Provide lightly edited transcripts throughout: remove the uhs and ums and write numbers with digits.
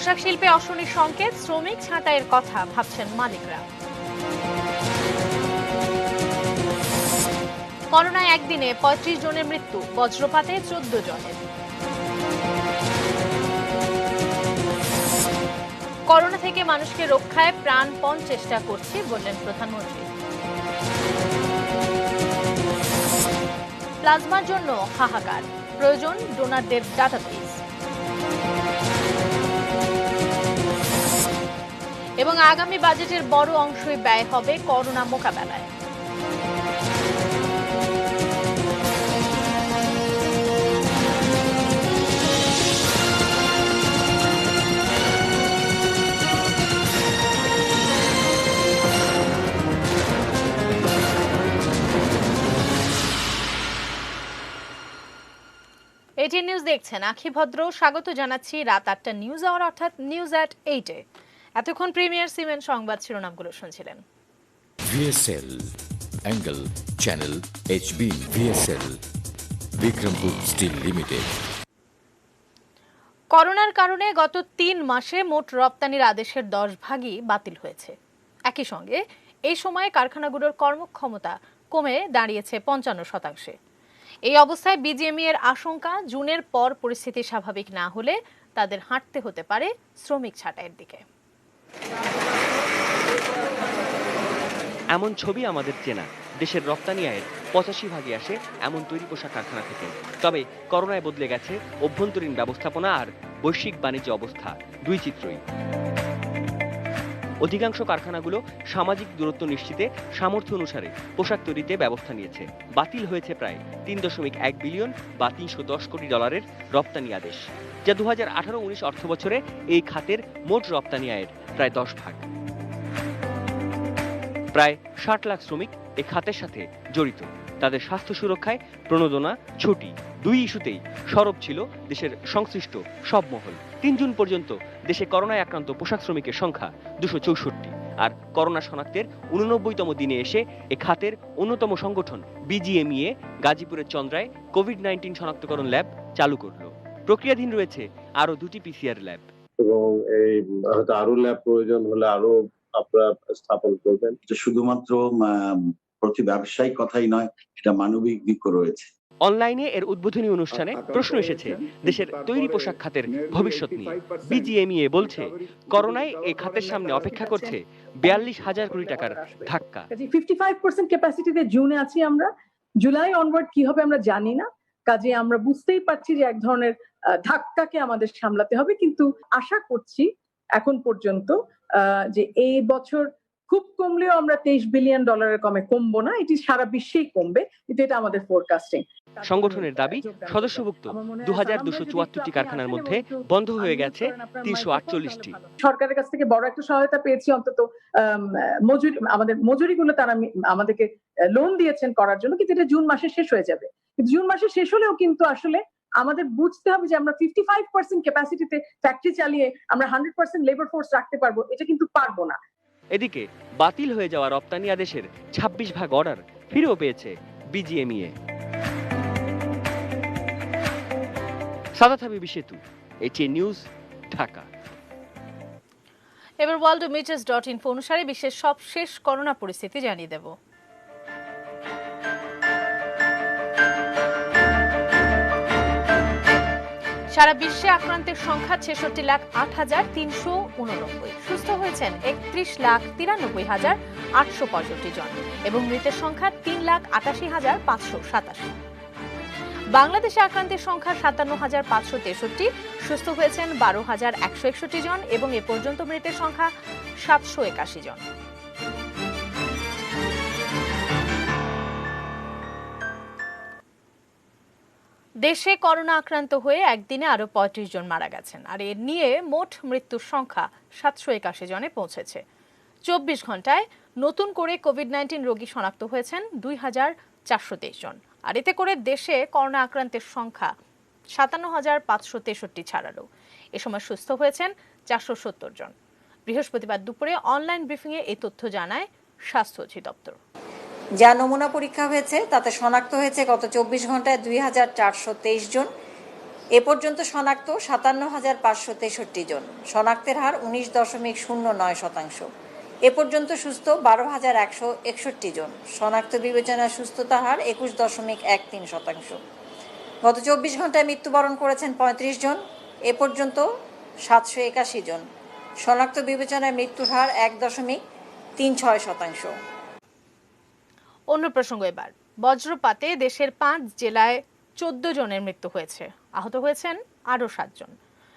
পোশাক শিল্পে অশনির সংকেত, শ্রমিক ছাঁটাইয়ের কথা ভাবছেন মালিকরা। করোনায় একদিনে ৩৫ জনের মৃত্যু, বজ্রপাতে ১৪ জনের। করোনা থেকে মানুষকে রক্ষায় প্রাণপণ চেষ্টা করছি বললেন প্রধানমন্ত্রী। প্লাজমার জন্য হাহাকার, প্রয়োজন ডোনারদের ডাটাবেজ। এবং আগামী বাজেটের বড় অংশই ব্যয় হবে করোনা মোকাবেলায়। এটি নিউজ দেখছেন, আখি ভদ্র স্বাগত জানাচ্ছি রাত ৮টা নিউজ আওয়ার অর্থাৎ নিউজ অ্যাট 8-এ। এতক্ষণ প্রিমিয়ার সিমেন্ট সংবাদ শিরোনামগুলো শুনছিলেন। VSL, Angle, Channel, HB, VSL, Bikrampur steel limited. করোনার কারণে গত ৩ মাসে মোট রপ্তানির আদেশের ১০ ভাগই বাতিল হয়েছে। একই সঙ্গে এই সময়ে কারখানাগুলোর কর্মক্ষমতা কমে দাঁড়িয়েছে ৫৫%। এই অবস্থায় বিজিএমইএ এর আশঙ্কা, জুনের পর পরিস্থিতি স্বাভাবিক না হলে তাদের হাঁটতে হতে পারে শ্রমিক ছাঁটাইয়ের দিকে। এমন ছবি আমাদের চেনা। দেশের রপ্তানি আয়ের ৮৫% আসে এমন তৈরি পোশাক কারখানা থেকে। তবে করোনায় বদলে গেছে অভ্যন্তরীণ ব্যবস্থাপনা আর বৈশ্বিক বাণিজ্য অবস্থা, দুই চিত্রই। অধিকাংশ কারখানাগুলো সামাজিক দূরত্ব নিশ্চিতে সামর্থ্য অনুসারে পোশাক তৈরিতে ব্যবস্থা নিয়েছে। বাতিল হয়েছে প্রায় ৩.১ বিলিয়ন বা $৩১০ কোটি রপ্তানি আদেশ, যা ২০১৮-১৯ অর্থবছরে এই খাতের মোট রপ্তানি আয়ের প্রায় ১০ ভাগ। প্রায় ৬০ লাখ শ্রমিক এ খাতের সাথে জড়িত। তাদের স্বাস্থ্য সুরক্ষায় প্রণোদনা, ছুটি, দুই ইস্যুতেই সরব ছিল দেশের সংশ্লিষ্ট সব মহল। ৩ জুন পর্যন্ত দেশে করোনায় আক্রান্ত পোশাক শ্রমিকের সংখ্যা ২৬৪। আর করোনা শনাক্তের ৮৯তম দিনে এসে এ খাতের অন্যতম সংগঠন বিজিএমইএ গাজীপুরের চন্দ্রায় কোভিড-১৯ শনাক্তকরণ ল্যাব চালু করল। প্রক্রিয়াধীন রয়েছে আরো 2টি পিসিআর ল্যাব। এবং এই হয়তো আরো ল্যাব প্রয়োজন হলে আরো আপনারা স্থাপন করবেন। শুধুমাত্র প্রতি ব্যবসায়িক কথাই নয়, এটা মানবিক দিকও রয়েছে। অনলাইনে এর উদ্বোধনী অনুষ্ঠানে প্রশ্ন এসেছে দেশের তৈরি পোশাক খাতের ভবিষ্যৎ নিয়ে। বিজিএমইএ বলছে করোনায় এই খাতের সামনে অপেক্ষা করছে ৪২,০০০ কোটি টাকার ধাক্কা। 55% ক্যাপাসিটিতে জুনে আছি আমরা, জুলাই অনওয়ার্ড কি হবে আমরা জানি না। কাজে আমরা বুঝতেই পারছি যে এক ধরনের ধাক্কাকে আমাদের সামলাতে হবে, কিন্তু আশা করছি এখন পর্যন্ত যে এই বছর খুব কমলেও আমরা $23 বিলিয়ন কমবো না। এটি সারা বিশ্বেই কমবে, কিন্তু এটা আমাদের ফোরকাস্টিং। সংগঠনের দাবি, সদস্যভুক্ত ২,২৭৪টি কারখানার মধ্যে বন্ধ হয়ে গেছে ৩৪৮টি। সরকারের কাছ থেকে বড় একটা সহায়তা পেয়েছি, অন্তত আমাদের মজুরিগুলো তারা আমাদেরকে লোন দিয়েছেন করার জন্য, কিন্তু এটা জুন মাসে শেষ হয়ে যাবে। কিন্তু জুন মাসে শেষ হলেও কিন্তু আসলে আমাদের বুঝতে হবে যে আমরা 55% ক্যাপাসিটিতে ফ্যাক্টরি চালিয়ে আমরা 100% লেবার ফোর্স রাখতে পারবো, এটা কিন্তু পারবো না। এদিকে বাতিল হয়ে যাওয়া রপ্তানি আদেশের ২৬ ভাগ অর্ডার ফিরেও পেয়েছে বিজিএমইএ। সাদাত হাবিবি সেতু, এটিএন নিউজ, ঢাকা। এবার worldmeters.info অনুসারে বিশ্বের সবশেষ করোনা পরিস্থিতি জানিয়ে দেব। সারা বিশ্বে আক্রান্তের সংখ্যা ৬৬,০৮,৩৮৯। সুস্থ হয়েছেন ৩১,৯৩,৮৬৫ জন এবং মৃতের সংখ্যা ৩,৮৮,৫৮৭। বাংলাদেশে আক্রান্তের সংখ্যা ৫৭,৫৬৩, সুস্থ হয়েছেন ১২,১৬১ জন এবং এ পর্যন্ত মৃতের সংখ্যা ৭৮১ জন। দেশে করোনা আক্রান্ত হয়ে একদিনে আরো ৩৫ জন মারা গেছেন, আর এর নিয়ে মোট মৃত্যুর সংখ্যা ৭৮১ জনে পৌঁছেছে। ২৪ ঘন্টায় নতুন করে কোভিড-১৯ রোগী শনাক্ত হয়েছেন ২,৪২৩ জন, আর এতে করে দেশে করোনা আক্রান্তের সংখ্যা ৫৭,৫৬৩ ছাড়ালো। এ সময় সুস্থ হয়েছেন ৪৭০ জন। বৃহস্পতিবার দুপুরে অনলাইন ব্রিফিংয়ে এই তথ্য জানায় স্বাস্থ্য অধিদপ্তর। যা নমুনা পরীক্ষা হয়েছে তাতে শনাক্ত হয়েছে গত ২৪ ঘন্টায় ২,৪২৩ জন। এ পর্যন্ত শনাক্ত ৫৭,৫৬৩ জন, শনাক্তের হার ১৯.০৯%। এ পর্যন্ত সুস্থ ১২,১৬১ জন, শনাক্ত বিবেচনায় সুস্থতা হার ২১.১৩%। গত ২৪ ঘন্টায় মৃত্যুবরণ করেছেন ৩৫ জন, এ পর্যন্ত ৭৮১ জন, শনাক্ত বিবেচনায় মৃত্যুর হার ১.৩৬%। অন্য প্রসঙ্গ এবার, বজ্রপাতে দেশের ৫ জেলায় ১৪ জনের মৃত্যু হয়েছে, আহত হয়েছেন আরও ৭ জন।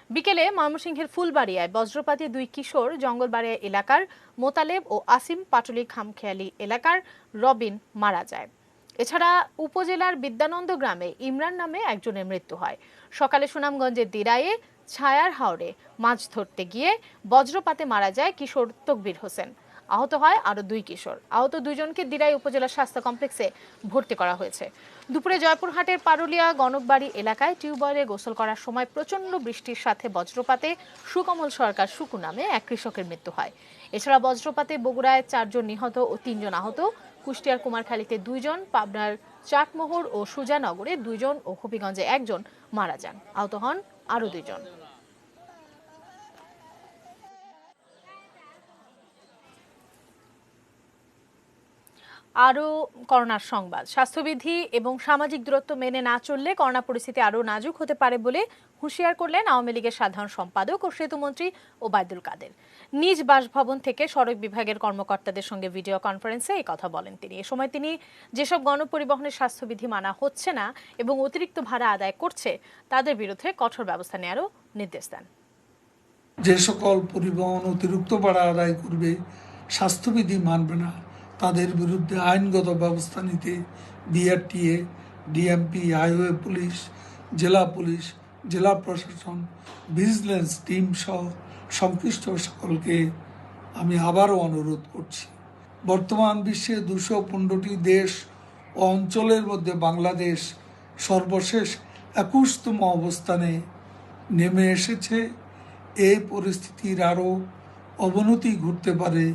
বিকেলে ময়মনসিংহের ফুলবাড়িয়ায় বজ্রপাতে ২ কিশোর, জঙ্গলবাড়িয়া এলাকার মোতালেব ও আসিম পাটুলি খামখেয়ালি এলাকার রবিন মারা যায়। এছাড়া উপজেলার বিদ্যানন্দ গ্রামে ইমরান নামে একজনের মৃত্যু হয়। সকালে সুনামগঞ্জের দিরায়ে ছায়ার হাওরে মাছ ধরতে গিয়ে বজ্রপাতে মারা যায় কিশোর তকবির হোসেন। আহত হয় আরও ২ কিশোর। আহত ২ জনকে দিরাই উপজেলা স্বাস্থ্য কমপ্লেক্সে ভর্তি করা হয়েছে। দুপুরে জয়পুরহাটের পারুলিয়া গণকবাড়ি এলাকায় টিউবওয়েলে গোসল করার সময় প্রচণ্ড বৃষ্টির সাথে বজ্রপাতে সুকমল সরকার সুকু নামে এক কৃষকের মৃত্যু হয়। এছাড়া বজ্রপাতে বগুড়ায় ৪ জন নিহত ও ৩ জন আহত, কুষ্টিয়ার কুমারখালীতে 2 জন, পাবনার চাটমোহর ও সুজানগরে 2 জন ও হবিগঞ্জে 1 জন মারা যান। আহত হন আরও 2 জন। আরও করোনার সংবাদ। স্বাস্থ্যবিধি এবং সামাজিক দূরত্ব মেনে না চললে করোনা পরিস্থিতি আরও নাজুক হতে পারে বলে হুঁশিয়ার করলেন আওয়ামী লীগের সাধারণ সম্পাদক ও সেতুমন্ত্রী ওবায়দুল কাদের। নিজ বাসভবন থেকে সড়ক বিভাগের কর্মকর্তাদের সঙ্গে ভিডিও কনফারেন্সে এই কথা বলেন তিনি। এ সময় তিনি যেসব গণপরিবহনের স্বাস্থ্যবিধি মানা হচ্ছে না এবং অতিরিক্ত ভাড়া আদায় করছে তাদের বিরুদ্ধে কঠোর ব্যবস্থা নেওয়ারও নির্দেশ দেন। যে সকল পরিবহন অতিরিক্ত ভাড়া আদায় করবে, স্বাস্থ্যবিধি মানবে না, তাদের বিরুদ্ধে আইনগত ব্যবস্থা নিতে বিআরটিএ, ডিএমপি, হাইওয়ে পুলিশ, জেলা প্রশাসন, ভিজিলেন্স টিম সহ সংশ্লিষ্ট সকলকে আমি আবারও অনুরোধ করছি। বর্তমান বিশ্বে ২১৫টি দেশ ও অঞ্চলের মধ্যে বাংলাদেশ সর্বশেষ ২১তম অবস্থানে নেমে এসেছে। এই পরিস্থিতির আরও অবনতি ঘটতে পারে,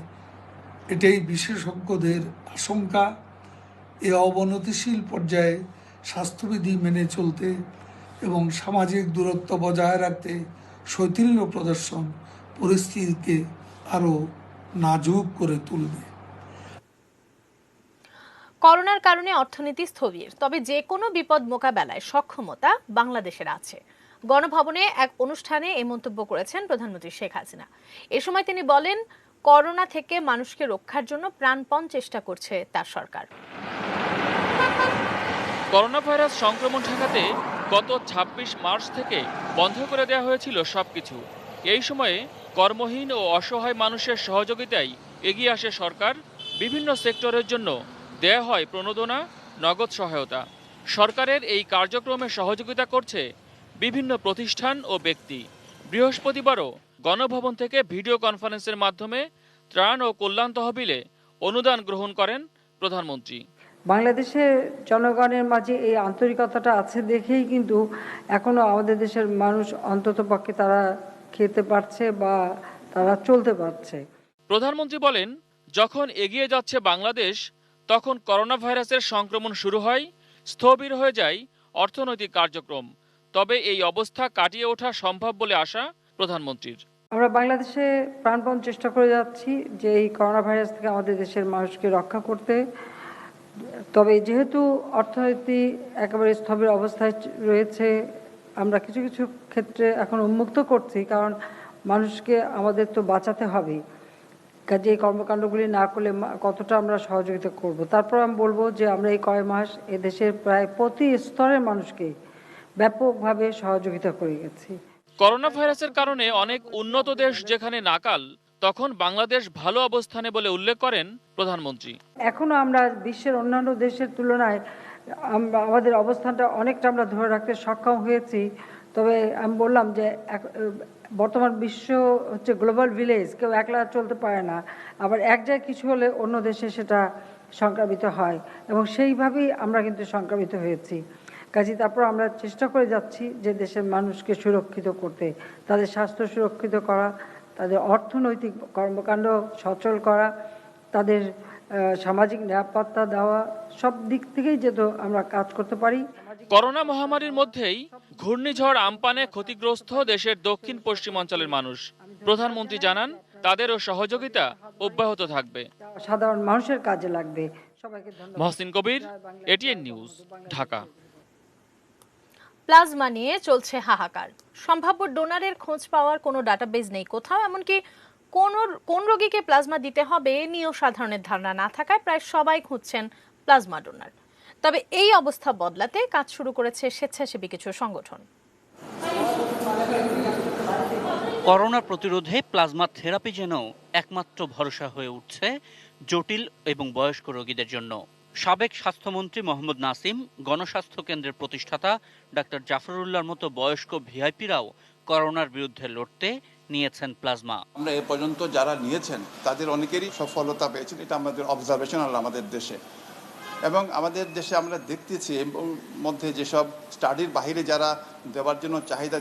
এটাই বিশেষজ্ঞদের আশঙ্কা। এ অবনতিশীল পর্যায়ে স্বাস্থ্যবিধি মেনে চলতে এবং সামাজিক দূরত্ব বজায় রাখতে শৈথিল্য প্রদর্শন পরিস্থিতিকে আরও নাজুক করে তুলবে। করোনার কারণে অর্থনীতি স্থবির, তবে যে কোনো বিপদ মোকাবেলায় সক্ষমতা বাংলাদেশের আছে। গণভবনে এক অনুষ্ঠানে এই মন্তব্য করেছেন প্রধানমন্ত্রী শেখ হাসিনা। এ সময় তিনি বলেন, করোনা থেকে মানুষকে রক্ষার জন্য প্রাণপণ চেষ্টা করছে তার সরকার। করোনা ভাইরাস সংক্রমণ ঠেকাতে গত ২৬ মার্চ থেকে বন্ধ করে দেওয়া হয়েছিল সবকিছু। এই সময়ে কর্মহীন ও অসহায় মানুষের সহযোগিতায় এগিয়ে আসে সরকার। বিভিন্ন সেক্টরের জন্য দেয়া হয় প্রণোদনা, নগদ সহায়তা। সরকারের এই কার্যক্রমে সহযোগিতা করছে বিভিন্ন প্রতিষ্ঠান ও ব্যক্তি। বৃহস্পতিবারও গণভবন থেকে ভিডিও কনফারেন্সের মাধ্যমে ত্রাণ ও কল্যাণ তহবিলে অনুদান গ্রহণ করেন প্রধানমন্ত্রী। বাংলাদেশের জনগণের মাঝে এই আন্তরিকতাটা আছে দেখেই কিন্তু এখনো আমাদের দেশের মানুষ অন্ততপক্ষে তারা খেতে পারছে বা তারা চলতে পারছে। প্রধানমন্ত্রী বলেন, যখন এগিয়ে যাচ্ছে বাংলাদেশ, তখন করোনা ভাইরাসের সংক্রমণ শুরু হয়, স্থবির হয়ে যায় অর্থনৈতিক কার্যক্রম। তবে এই অবস্থা কাটিয়ে ওঠা সম্ভব বলে আশা প্রধানমন্ত্রীর। আমরা বাংলাদেশে প্রাণপণ চেষ্টা করে যাচ্ছি যে এই করোনা ভাইরাস থেকে আমাদের দেশের মানুষকে রক্ষা করতে। তবে যেহেতু অর্থনীতি একেবারে স্থবির অবস্থায় রয়েছে, আমরা কিছু কিছু ক্ষেত্রে এখন উন্মুক্ত করছি, কারণ মানুষকে আমাদের তো বাঁচাতে হবে। কাজে এই কর্মকাণ্ডগুলি না করলে কতটা আমরা সহযোগিতা করব। তারপর আমি বলবো যে আমরা এই কয়েক মাস এদেশের প্রায় প্রতি স্তরের মানুষকে ব্যাপকভাবে সহযোগিতা করে গেছি। করোনা ভাইরাসের কারণে অনেক উন্নত দেশ যেখানে নাকাল, তখন বাংলাদেশ ভালো অবস্থানে বলে উল্লেখ করেন প্রধানমন্ত্রী। এখনো আমরা বিশ্বের অন্যান্য দেশের তুলনায় আমাদের অবস্থানটা অনেকটা আমরা ধরে রাখতে সক্ষম হয়েছি। তবে আমি বললাম যে বর্তমান বিশ্ব হচ্ছে গ্লোবাল ভিলেজ, কেউ একলা চলতে পারে না। আবার এক জায়গায় কিছু হলে অন্য দেশে সেটা সংক্রামিত হয়, এবং সেইভাবেই আমরা কিন্তু সংক্রামিত হয়েছি। কাজে তারপর আমরা চেষ্টা করে যাচ্ছি যে দেশের মানুষকে সুরক্ষিত করতে, তাদের স্বাস্থ্য সুরক্ষিত করা, তাদের অর্থনৈতিক কর্মকাণ্ড সচল করা, তাদের সামাজিক নিরাপত্তা দেওয়া, সব দিক থেকেই যেহেতু আমরা কাজ করতে পারি। করোনা মহামারীর মধ্যেই ঘূর্ণিঝড় আমপানে ক্ষতিগ্রস্ত দেশের দক্ষিণ পশ্চিমাঞ্চলের মানুষ। প্রধানমন্ত্রী জানান, তাদেরও সহযোগিতা অব্যাহত থাকবে। সাধারণ মানুষের কাজে লাগবে। সবাইকে ধন্যবাদ। মহসিন কবির, এটিএন নিউজ, ঢাকা। প্লাজমা নিয়ে চলছে হাহাকার। সম্ভাব্য ডোনারের খোঁজ পাওয়ার কোনো ডাটাবেজ নেই কোথাও, এমনকি কোন রোগীকে প্লাজমা দিতে হবে এ নিয়েও সাধারণের ধারণা না থাকায় প্রায় সবাই খুঁজছেন প্লাজমা ডোনার। তবে এই অবস্থা বদলাতে কাজ শুরু করেছে স্বেচ্ছাসেবী কিছু সংগঠন। করোনা প্রতিরোধে প্লাজমা থেরাপি যেন একমাত্র ভরসা হয়ে উঠছে জটিল এবং বয়স্ক রোগীদের জন্য। সাবেক স্বাস্থ্যমন্ত্রী মোহাম্মদ নাসিম, গণস্বাস্থ্য কেন্দ্রের প্রতিষ্ঠাতা ডাক্তার জাফরুল্লাহর মতো বয়স্ক ভিআইপিরাও করোনার বিরুদ্ধে লড়তে নিয়েছেন প্লাজমা। আমরা এ পর্যন্ত যারা নিয়েছেন তাদের অনেকেরই সফলতা পেয়েছেন, এটা আমাদের অবজারভেশন হলো আমাদের দেশে। এবং আমাদের দেশে আমরা দেখতেছি এর মধ্যে যেসব স্টাডির বাইরে যারা দেওয়ার জন্য চাহিদা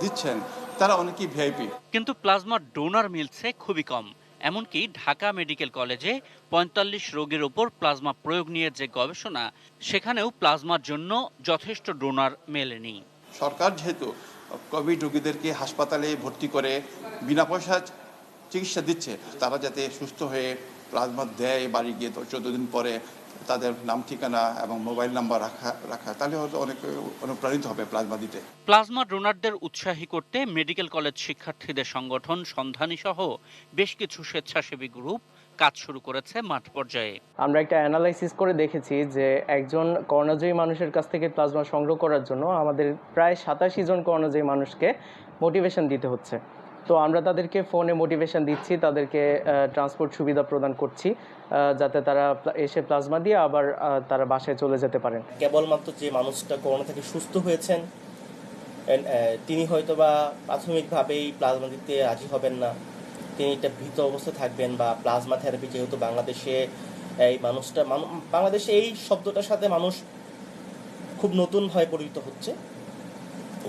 দিচ্ছেন তারা অনেকেই ভিআইপি। কিন্তু প্লাজমা ডোনার মিলছে খুবই কম। এমনকি ঢাকা মেডিকেল কলেজে ৪৫ রোগীর ওপর প্লাজমা প্রয়োগ নিয়ে যে গবেষণা, সেখানেও প্লাজমার জন্য যথেষ্ট ডোনার মেলেনি। সরকার যেহেতু কোভিড রোগীদেরকে হাসপাতালে ভর্তি করে বিনা পয়সা চিকিৎসা দিচ্ছে, তারা যাতে সুস্থ হয়ে প্লাজমা দেয়, বাড়ি গিয়ে ১৪ দিন পরে তাদের নাম ঠিকানা এবং মোবাইল নাম্বার রাখা তাহলে হয়তো অনেক অনুপ্রাণিত হবে প্লাজমা দিতে। প্লাজমা ডোনারদের উৎসাহী করতে মেডিকেল কলেজ শিক্ষার্থীদের সংগঠন সন্ধানী সহ বেশ কিছু স্বেচ্ছাসেবী গ্রুপ কাজ শুরু করেছে মাঠ পর্যায়ে। আমরা একটা অ্যানালাইসিস করে দেখেছি যে একজন করোনাজয়ী মানুষের কাছ থেকে প্লাজমা সংগ্রহ করার জন্য আমাদের প্রায় ৮৭ জন করোনাজয়ী মানুষকে মোটিভেশন দিতে হচ্ছে। তো আমরা তাদেরকে ফোনে মোটিভেশন দিচ্ছি, তাদেরকে ট্রান্সপোর্ট সুবিধা প্রদান করছি যাতে তারা এসে প্লাজমা দিয়ে আবার তারা বাসায় চলে যেতে পারেন। কেবলমাত্র যে মানুষটা করোনা থেকে সুস্থ হয়েছেন তিনি হয়তোবা প্রাথমিকভাবেই প্লাজমা দিতে রাজি হবেন না, তিনি একটা ভীত অবস্থা থাকবেন, বা প্লাজমা থেরাপি যেহেতু বাংলাদেশে এই বাংলাদেশে এই শব্দটার সাথে মানুষ খুব নতুনভাবে পরিচিত হচ্ছে,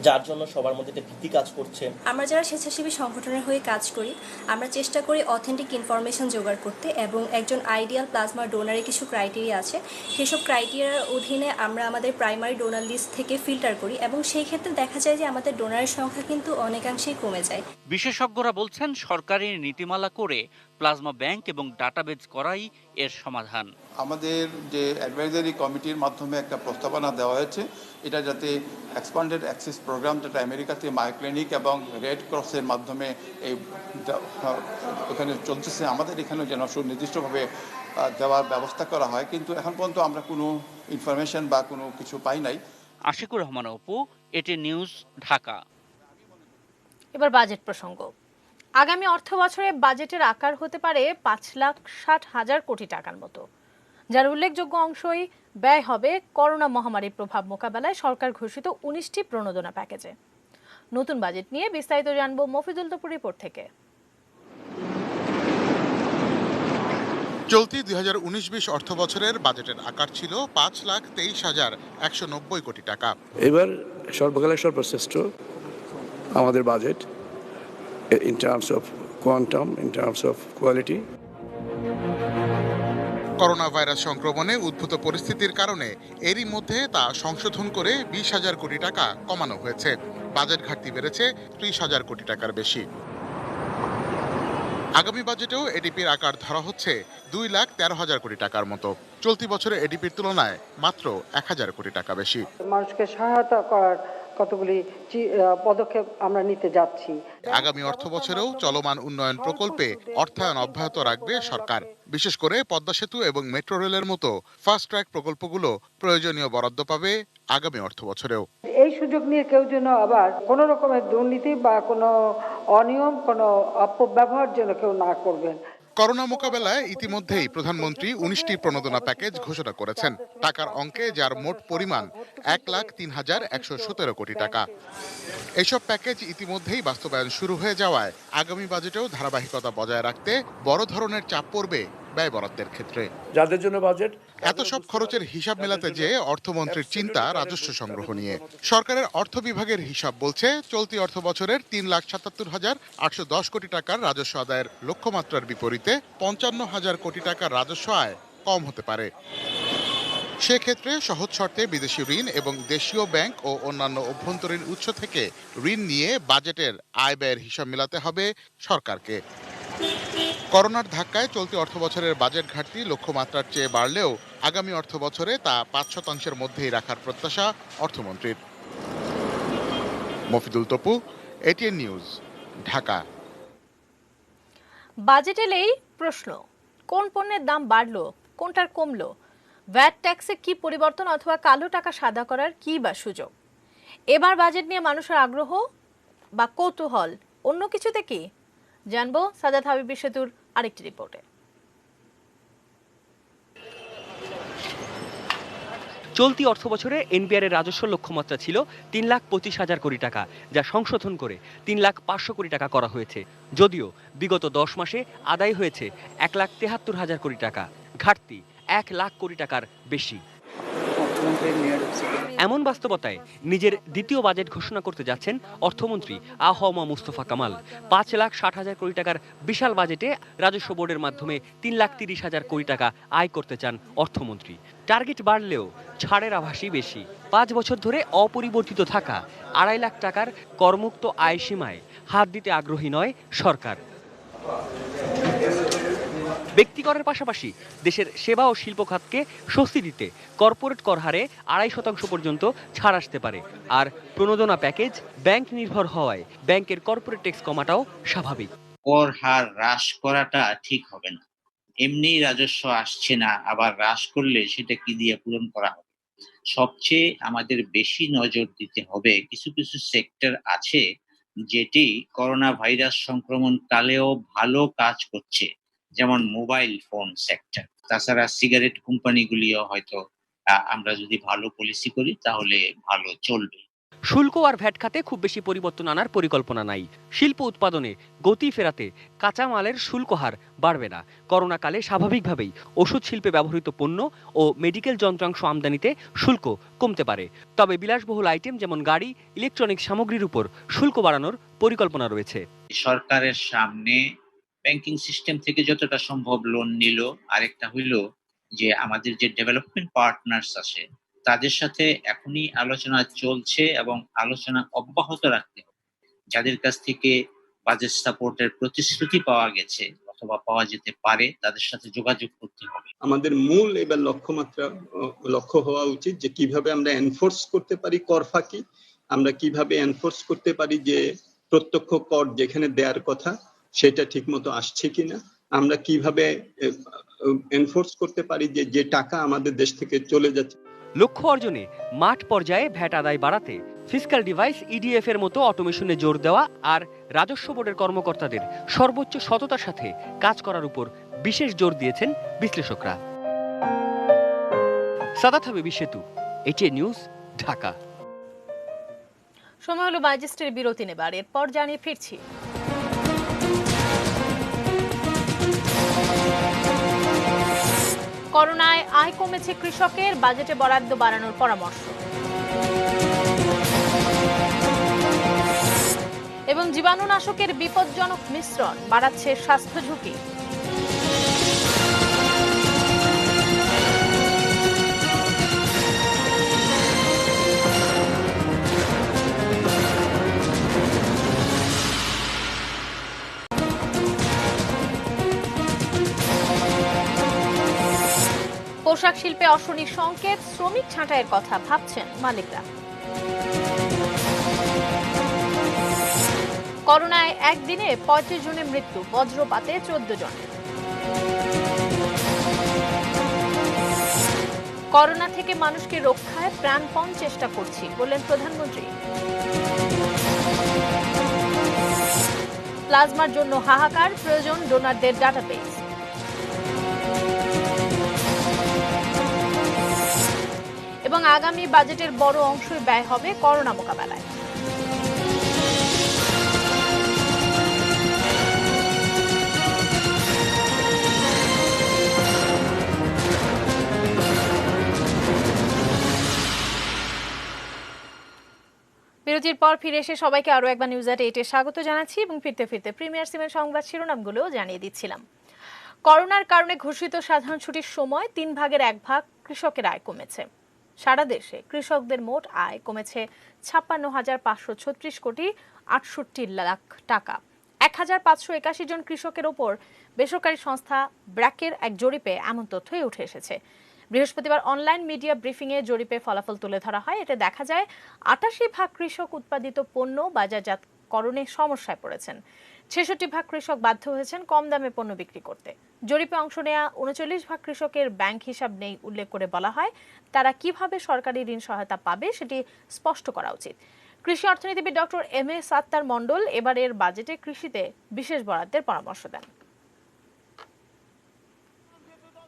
যার জন্য সবার মধ্যে একটা ভীতি কাজ করছে। আমরা যারা স্বেচ্ছাসেবী সংগঠনের হয়ে কাজ করি, আমরা চেষ্টা করি অথেন্টিক ইনফরমেশন জোগাড় করতে, এবং একজন আইডিয়াল প্লাজমা ডোনারের কিছু ক্রাইটেরিয়া আছে, সেসব ক্রাইটেরিয়ার অধীনে আমরা আমাদের প্রাইমারি ডোনার লিস্ট থেকে ফিল্টার করি, এবং সেই ক্ষেত্রে দেখা যায় যে আমাদের ডোনারের সংখ্যা কিন্তু অনেকাংশেই কমে যায়। বিশেষজ্ঞরা বলছেন সরকারি নীতিমালা করে প্লাজমা ব্যাংক এবং ডাটাবেজ করাই এর সমাধান। আমাদের যে অ্যাডভাইজারি কমিটির মাধ্যমে একটা প্রস্তাবনা দেওয়া হয়েছে, এটা যাতে এক্সপান্ডেড অ্যাক্সেস প্রোগ্রাম, যেটা আমেরিকাতে মায়ো ক্লিনিক এবং রেড ক্রসের মাধ্যমে এই ওখানে চলতেছে, আমাদের এখানেও যেন সুনির্দিষ্টভাবে দেওয়ার ব্যবস্থা করা হয়। কিন্তু এখন পর্যন্ত আমরা কোনো ইনফরমেশন বা কোনো কিছু পাই নাই। আশিকুর রহমান অপু, এটি নিউজ, ঢাকা। এবার বাজেট প্রসঙ্গ। আগামী অর্থ বছরে বাজেটের আকার হতে পারে ৫,৬০,০০০ কোটি টাকার মতো, যার উল্লেখযোগ্য অংশই ব্যয় হবে করোনা মহামারীর প্রভাব মোকাবেলায় সরকার ঘোষিত ১৯টি প্রণোদনা প্যাকেজে। নতুন বাজেট নিয়ে বিস্তারিত জানবো মফিজুল তপুর রিপোর্ট থেকে। চলতি ২০১৯-২০ অর্থ বছরের বাজেটের আকার ছিল ৫,২৩,১৯০ কোটি টাকা। এবার সর্বকালের সর্বশ্রেষ্ঠ আমাদের budget in terms of quantum, in terms of quality. Corona virus সংক্রমণে উদ্ভূত পরিস্থিতির কারণে এরই মধ্যে তা সংশোধন করে ২০,০০০ কোটি টাকা কমানো হয়েছে। বাজেট ঘাটতি বেড়েছে ৩০,০০০ কোটি টাকার বেশি। আগামী বাজেটেও এডিপির আকার ধরা হচ্ছে ২,১৩,০০০ কোটি টাকার মতো। চলতি বছরে এডিপির তুলনায় মাত্র ১,০০০ কোটি টাকা বেশি। মানুষকে সহায়তা করার কতগুলি পদক্ষেপ আমরা নিতে যাচ্ছি। আগামী অর্থ বছরেও চলমান উন্নয়ন প্রকল্পে অর্থায়ন অব্যাহত রাখবে সরকার। বিশেষ করে পদ্মা সেতু এবং মেট্রো রেলের মতো ফাস্ট ট্র্যাক প্রকল্পগুলো প্রয়োজনীয় বরাদ্দ পাবে আগামী অর্থ বছরেও। এই সুযোগ নিয়ে কেউ যেন আবার কোনো রকমের দুর্নীতি বা কোনো অনিয়ম, কোনো অপব্যবহার যেন কেউ না করবেন। করোনা মোকাবেলায় ইতিমধ্যেই প্রধানমন্ত্রী ১৯টি প্রণোদনা প্যাকেজ ঘোষণা করেছেন টাকার অঙ্কে, যার মোট পরিমাণ ১,০৩,১১৭ কোটি টাকা। এসব প্যাকেজ ইতিমধ্যেই বাস্তবায়ন শুরু হয়ে যাওয়ায় আগামী বাজেটেও ধারাবাহিকতা বজায় রাখতে বড় ধরনের চাপ পড়বে ব্যয় বরাদ্দের ক্ষেত্রে। যাদের জন্য বাজেট, এত সব খরচের হিসাব মেলাতে যে অর্থমন্ত্রীর চিন্তা রাজস্ব সংগ্রহ নিয়ে। সরকারের অর্থ বিভাগের হিসাব বলছে চলতি অর্থ বছরের 3,77,810 কোটি টাকার রাজস্ব আদায়ের লক্ষ্যমাত্রার বিপরীতে 55,000 কোটি টাকার রাজস্ব আয় কম হতে পারে। সেক্ষেত্রে সহজ শর্তে বিদেশি ঋণ এবং দেশীয় ব্যাংক ও অন্যান্য অভ্যন্তরীণ উৎস থেকে ঋণ নিয়ে বাজেটের আয় ব্যয়ের হিসাব মেলাতে হবে সরকারকে। করোনার ধাক্কায় চলতি অর্থবছরের বাজেট ঘাটতি লক্ষ্যমাত্রার চেয়ে বাড়লেও আগামী অর্থ বছরে তা 5% মধ্যেই রাখার প্রত্যাশা অর্থমন্ত্রীর। Mofidul Tapu, ATN news, Dhaka. Budget এলেই প্রশ্ন, কোন পণ্যের দাম বাড়লো, কোনটার কমলো, ভ্যাট ট্যাক্সে কি পরিবর্তন অথবা কালো টাকা সাদা করার কি বা সুযোগ। এবার বাজেট নিয়ে মানুষের আগ্রহ বা কৌতূহল অন্য কিছুতে কি জানবো সাদাত হাবিবি সেতুর আরেকটি রিপোর্টে। চলতি অর্থবছরে এনবিআর এর রাজস্ব লক্ষ্যমাত্রা ছিল 3,25,000 কোটি টাকা, যা সংশোধন করে 3,05,000 কোটি টাকা করা হয়েছে। যদিও বিগত 10 মাসে আদায় হয়েছে 1,73,000 কোটি টাকা, ঘাটতি 1 লাখ কোটি টাকার বেশি। এমন বাস্তবতায় নিজের দ্বিতীয় বাজেট ঘোষণা করতে যাচ্ছেন অর্থমন্ত্রী আ.হ.ম মুস্তফা কামাল। 5,60,000 কোটি টাকার বিশাল বাজেটে রাজস্ব বোর্ডের মাধ্যমে 3,30,000 কোটি টাকা আয় করতে চান অর্থমন্ত্রী। টার্গেট বাড়লেও ছাড়ের আভাসই বেশি। 5 বছর ধরে অপরিবর্তিত থাকা 2.5 লাখ টাকার করমুক্ত আয় সীমায় হাত দিতে আগ্রহী নয় সরকার। ব্যক্তিকরের পাশাপাশি দেশের সেবা ও শিল্প খাতকে স্বস্তি দিতে কর্পোরেট কর হারে 2.5% পর্যন্ত ছাড় আসতে পারে। আর প্রণোদনা প্যাকেজ ব্যাংক নির্ভর হওয়ায় ব্যাংকের কর্পোরেট ট্যাক্স কমাটাও স্বাভাবিক। কর হার হ্রাস করাটা ঠিক হবে না। এমনি রাজস্ব আসছে না, আবার হ্রাস করলে সেটা কি দিয়ে পূরণ করা হবে? সবচেয়ে আমাদের বেশি নজর দিতে হবে কিছু কিছু সেক্টর আছে যেটি করোনা ভাইরাস সংক্রমণ কালেও ভালো কাজ করছে, যেমন মোবাইল ফোন সেক্টর। তাছাড়া সিগারেট কোম্পানিগুলিও হয়তো আমরা যদি ভালো পলিসি করি তাহলে ভালো চলবে। শুল্ক আর ভ্যাট খাতে খুব বেশি পরিবর্তন আনার পরিকল্পনা নাই। শিল্প উৎপাদনে গতি ফেরাতে কাঁচামালের শুল্ক হার বাড়বে না। করোনাকালে স্বাভাবিকভাবেই ওষুধ শিল্পে ব্যবহৃত পণ্য ও মেডিকেল যন্ত্রাংশ আমদানিতে শুল্ক কমতে পারে। তবে বিলাসবহুল আইটেম যেমন গাড়ি, ইলেকট্রনিক্স সামগ্রীর উপর শুল্ক বাড়ানোর পরিকল্পনা রয়েছে। সরকারের সামনে ব্যাংকিং সিস্টেম থেকে যতটা সম্ভব লোন নিল, আরেকটা হইল যে আমাদের যে ডেভেলপমেন্ট পার্টনার্স আছে তাদের সাথে এখনই আলোচনা চলছে এবং আলোচনা অব্যাহত রাখতে হবে। যাদের কাছ থেকে বাজেট সাপোর্টের প্রতিশ্রুতি পাওয়া গেছে অথবা পাওয়া যেতে পারে তাদের সাথে যোগাযোগ করতে হবে। আমাদের মূল এবার লক্ষ্য হওয়া উচিত যে কিভাবে আমরা এনফোর্স করতে পারি কর ফাঁকি, আমরা কিভাবে এনফোর্স করতে পারি যে প্রত্যক্ষ কর যেখানে দেওয়ার কথা সেটা ঠিকমতো আসছে কিনা, আমরা কিভাবে এনফোর্স করতে পারি যে টাকা আমাদের দেশ থেকে চলে যাচ্ছে। লক্ষ্য অর্জনে মাঠ পর্যায়ে ভ্যাট আদায় বাড়াতে ফিসক্যাল ডিভাইস ইডিএফ এর মতো অটোমেশনে জোর দেওয়া আর রাজস্ব বোর্ডের কর্মকর্তাদের সর্বোচ্চ সততার সাথে কাজ করার উপর বিশেষ জোর দিয়েছেন বিশ্লেষকরা। সাদাত হাবিবি সেতু, এটিএন নিউজ, ঢাকা। সময় হলো ম্যাজিস্ট্রেট বিরতি নেবার, এরপর জানিয়ে ফিরছি। করোনায় আয় কমেছে কৃষকের, বাজেটে বরাদ্দ বাড়ানোর পরামর্শ। এবং জীবাণুনাশকের বিপজ্জনক মিশ্রণ বাড়াচ্ছে স্বাস্থ্য ঝুঁকি। পোশাক শিল্পে অশনির সংকেত, শ্রমিক ছাঁটাইয়ের কথা ভাবছেন মালিকরা। করোনায় একদিনে 35 জনের মৃত্যু, বজ্রপাতে 14 জনের। করোনা থেকে মানুষকে রক্ষায় প্রাণপণ চেষ্টা করছি বললেন প্রধানমন্ত্রী। প্লাজমার জন্য হাহাকার, প্রয়োজন ডোনারদের ডাটাবেস। এবং আগামী বাজেটের বড় অংশই ব্যয় হবে করোনা মোকাবেলায়। বিরতির পর ফিরে এসে সবাইকে আরো একবার নিউজ@8 এ স্বাগত জানাচ্ছি এবং ফিরতে ফিরতে প্রিমিয়ার সিমের সংবাদ শিরোনামগুলো জানিয়ে দিচ্ছিলাম। করোনার কারণে ঘোষিত সাধারণ ছুটির সময় 3 ভাগের 1 ভাগ কৃষকের আয় কমেছে। সারা দেশে কৃষকদের মোট আয় কমেছে 56,536 কোটি 68 লাখ টাকা। 1,581 জন কৃষকের ওপর বেসরকারি সংস্থা ব্র্যাকের এক জরিপে এমন তথ্যই উঠে এসেছে। বৃহস্পতিবার অনলাইন মিডিয়া ব্রিফিংয়ে জরিপে ফলাফল তুলে ধরা হয়। এতে দেখা যায় 88% কৃষক উৎপাদিত পণ্য বাজারজাতকরণে সমস্যায় পড়েছেন। 66% কৃষক বাধ্য হয়েছেন কম দামে পণ্য বিক্রি করতে। জরিপে অংশ নেওয়া 39% কৃষকের ব্যাংক হিসাব নেই উল্লেখ করে বলা হয় তারা কিভাবে সরকারি ঋণ সহায়তা পাবে সেটি স্পষ্ট করা উচিত। কৃষি অর্থনীতিবিদ ডক্টর এম.এ. সাত্তার মণ্ডল এবারের বাজেটে কৃষিতে বিশেষ বরাদ্দের পরামর্শ দেন।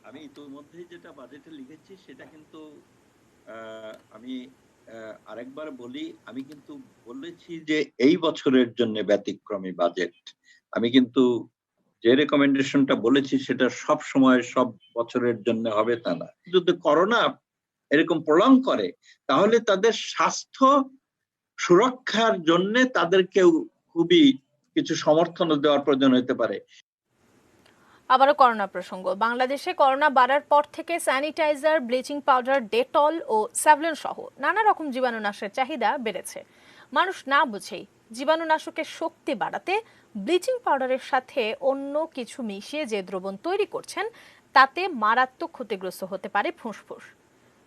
আমি ইতিমধ্যেই যেটা বাজেটে লিখেছি সেটা কিন্তু আমি আরেকবার বলি, আমি কিন্তু বলেছি যে এই বছরের জন্য ব্যতিক্রমী বাজেট। আমি কিন্তু যে রেকমেন্ডেশনটা বলেছি সেটা সব সময় সব বছরের জন্য হবে তা না। যদি করোনা এরকম প্রলং করে তাহলে তাদের স্বাস্থ্য সুরক্ষার জন্য তাদেরকে খুবই কিছু সমর্থন দেওয়ার প্রয়োজন হতে পারে। আবারও করোনা প্রসঙ্গ। বাংলাদেশে করোনা বাড়ার পর থেকে স্যানিটাইজার, ব্লিচিং পাউডার, ডেটল ও স্যাভলন সহ নানা রকম জীবাণুনাশকের চাহিদা বেড়েছে। মানুষ না বুঝেই জীবাণুনাশকের শক্তি বাড়াতে ব্লিচিং পাউডারের সাথে অন্য কিছু মিশিয়ে যে দ্রবণ তৈরি করছেন তাতে মারাত্মক ক্ষতিগ্রস্ত হতে পারে ফুসফুস।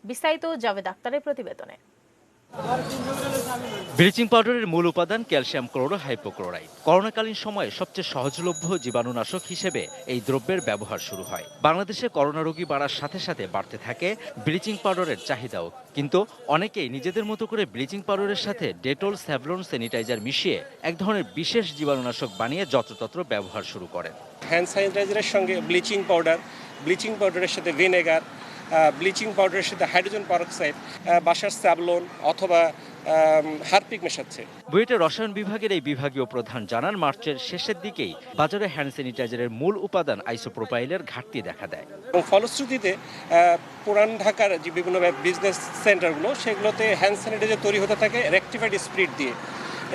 বিস্তারিত জাভেদ আক্তারের প্রতিবেদনে। ব্লিচিং পাউডারের মূল উপাদান ক্যালসিয়াম ক্লোরো হাইপোক্লোরাইড। করোনাকালীন সময়ে সবচেয়ে সহজলভ্য জীবাণুনাশক হিসেবে এই দ্রব্যের ব্যবহার শুরু হয়। বাংলাদেশে করোনা রোগী বাড়ার সাথে সাথে বাড়তে থাকে ব্লিচিং পাউডারের চাহিদাও। কিন্তু অনেকেই নিজেদের মতো করে ব্লিচিং পাউডারের সাথে ডেটল, স্যাভলন, স্যানিটাইজার মিশিয়ে এক ধরনের বিশেষ জীবাণুনাশক বানিয়ে যত্রতত্র ব্যবহার শুরু করেন। হ্যান্ড স্যানিটাইজারের সঙ্গে ব্লিচিং পাউডার, ব্লিচিং পাউডারের সাথে ভিনেগার, ব্লিচিং পাউডারের সাথে হাইড্রোজেন পারক্সাইড, বাসার স্যাভলন অথবা হারপিক মেশাচ্ছে। বুয়েটের রসায়ন বিভাগের এই বিভাগীয় প্রধান জানান, মার্চের শেষের দিকেই বাজারে হ্যান্ড স্যানিটাইজারের মূল উপাদান আইসোপ্রোপাইলের ঘাটতি দেখা দেয়। এবং ফলশ্রুতিতে পুরান ঢাকার যে বিভিন্ন বিজনেস সেন্টারগুলো সেগুলোতে হ্যান্ড স্যানিটাইজার তৈরি হতে থাকে রেকটিফাইড স্পিরিট দিয়ে।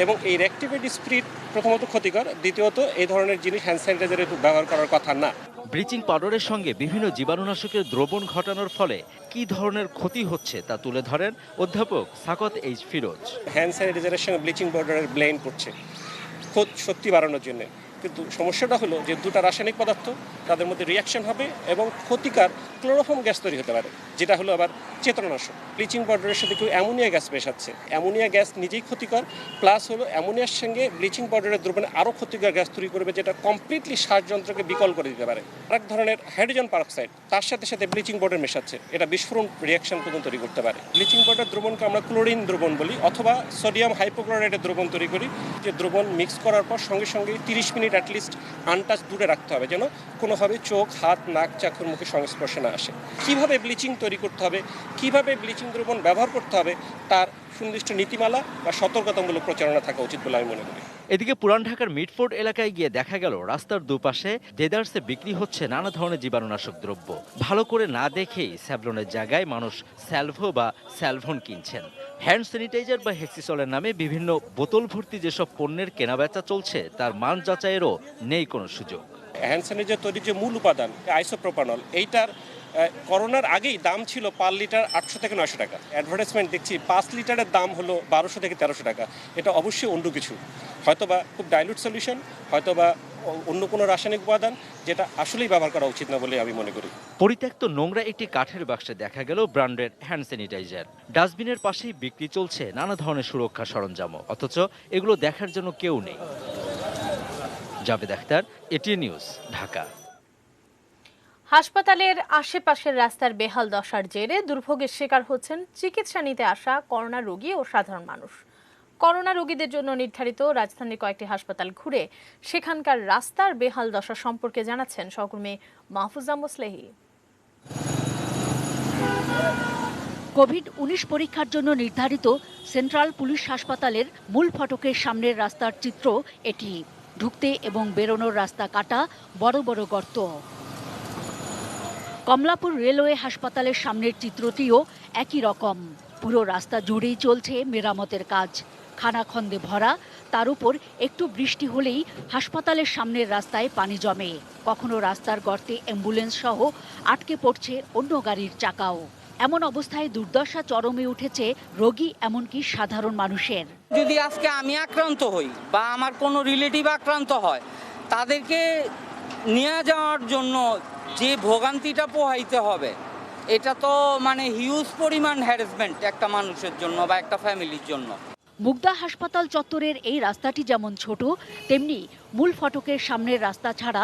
এবং এই রেকটিফাইড স্পিরিট প্রথমত ক্ষতিকর, দ্বিতীয়ত এই ধরনের জিনিস হ্যান্ড স্যানিটাইজারে ব্যবহার করার কথা না। ব্লিচিং পাউডারের সঙ্গে বিভিন্ন জীবাণুনাশকের দ্রবণ ঘটানোর ফলে কি ধরনের ক্ষতি হচ্ছে তা তুলে ধরেন অধ্যাপক সাকত এইচ ফিরোজ। হ্যান্ড স্যানিটাইজারের সঙ্গে ব্লিচিং পাউডারের ব্লেন্ড করছে শক্তি বাড়ানোর জন্য, কিন্তু সমস্যাটা হলো যে দুটো রাসায়নিক পদার্থ তাদের মধ্যে রিয়াকশন হবে এবং ক্ষতিকার ক্লোরোফর্ম গ্যাস তৈরি হতে পারে, যেটা হলো আবার চেতনানাশক। ব্লিচিং পাউডারের সাথে কেউ অ্যামোনিয়া গ্যাস মেশাচ্ছে, অ্যামোনিয়া গ্যাস নিজেই ক্ষতিকর, প্লাস হলো অ্যামোনিয়ার সঙ্গে ব্লিচিং পাউডারের দ্রবণে আরও ক্ষতিকর গ্যাস তৈরি করবে, যেটা কমপ্লিটলি শ্বাসযন্ত্রকে বিকল করে দিতে পারে। আরেক ধরনের হাইড্রোজেন পারক্সাইড তার সাথে সাথে ব্লিচিং পাউডার মেশাচ্ছে, এটা বিস্ফোরণ রিয়াকশন পর্যন্ত তৈরি করতে পারে। ব্লিচিং পাউডার দ্রবণকে আমরা ক্লোরিন দ্রবণ বলি অথবা সোডিয়াম হাইপোক্লোরাইডের দ্রবণ তৈরি করি, যে দ্রবণ মিক্স করার পর সঙ্গে সঙ্গে 30 মিনিট অ্যাটলিস্ট আনটাচ দূরে রাখতে হবে, যেন কোনোভাবে চোখ, হাত, নাক, চাকুর মুখে সংস্পর্শে না আসে। কীভাবে ব্লিচিং তৈরি করতে হবে, কীভাবে ব্লিচিং দ্রবণ ব্যবহার করতে হবে তার সুনির্দিষ্ট নীতিমালা বা সতর্কতামূলক প্রচারণা থাকা উচিত বলে আমি মনে করি। এদিকে পুরান ঢাকার মিডফোর্ড এলাকায় গিয়ে দেখা গেল রাস্তার দুপাশে দেদারসে বিক্রি হচ্ছে নানা ধরনের জীবাণুনাশক দ্রব্য। ভালো করে না দেখেই স্যাভলনের জায়গায় মানুষ স্যালভো বা স্যালভন কিনছেন। হ্যান্ড স্যানিটাইজার বা হেক্সিসলের নামে বিভিন্ন বোতল ভর্তি যেসব পণ্যের কেনাবেচা চলছে তার মান যাচাইয়েরও নেই কোনো সুযোগ। হ্যান্ড স্যানিটাইজার তৈরির যে মূল উপাদান আইসোপ্রোপানল, এইটার করোনার আগেই দাম ছিল পার লিটার 800 থেকে 900 টাকা। অ্যাডভার্টাইজমেন্ট দেখছি 5 লিটারের দাম হলো 1200 থেকে 1300 টাকা। এটা অবশ্যই অন্য কিছু, হয়তোবা খুব ডাইলুট সলিউশন, হয়তোবা অন্য কোনো রাসায়নিক উপাদান, যেটা আসলেই ব্যবহার করা উচিত না বলে আমি মনে করি। পরিত্যক্ত নোংরা একটি কাঠের বাক্সে দেখা গেল ব্র্যান্ডের হ্যান্ড স্যানিটাইজার। ডাস্টবিনের পাশেই বিক্রি চলছে নানা ধরনের সুরক্ষা সরঞ্জাম, অথচ এগুলো দেখার জন্য কেউ নেই। Javed Akhtar, ATN news, Dhaka. হাসপাতালের আশেপাশের রাস্তার বেহাল দশার জেরে দুর্ভোগের শিকার হচ্ছেন চিকিৎসা নিতে আসা করোনা রোগী ও সাধারণ মানুষ। করোনা রোগীদের জন্য নির্ধারিত রাজধানীর কয়েকটি হাসপাতাল ঘুরে সেখানকার রাস্তার বেহাল দশা সম্পর্কে জানাচ্ছেন সহকর্মী মাহফুজা মুসলেহি। কোভিড-19 পরীক্ষার জন্য নির্ধারিত সেন্ট্রাল পুলিশ হাসপাতালের মূল ফটকের সামনের রাস্তার চিত্র এটি। ঢুকতে এবং বেরোনোর রাস্তা কাটা, বড় বড় গর্ত। কমলাপুর রেলওয়ে হাসপাতালের সামনের চিত্রটিও একই রকম। পুরো রাস্তা জুড়েই চলছে মেরামতের কাজ। খানাখন্দে ভরা, তার উপর একটু বৃষ্টি হলেই হাসপাতালের সামনের রাস্তায় পানি জমে। কখনো রাস্তার গর্তে অ্যাম্বুলেন্স সহ আটকে পড়ছে অন্য গাড়ির চাকাও। এমন অবস্থায় দুর্দশা চরমে উঠেছে রোগী এমনকি সাধারণ মানুষের। যদি আজকে আমি আক্রান্ত হই বা আমার কোনো রিলেটিভ আক্রান্ত হয়, তাদেরকে নিয়ে যাওয়ার জন্য যে ভোগান্তিটা পোহাইতে হবে, এটা তো মানে হিউজ পরিমাণ হ্যারাসমেন্ট একটা মানুষের জন্য বা একটা ফ্যামিলির জন্য। মুগদা হাসপাতাল চত্বরের এই রাস্তাটি যেমন ছোট, তেমনি মূল ফটকের সামনের রাস্তা ছাড়া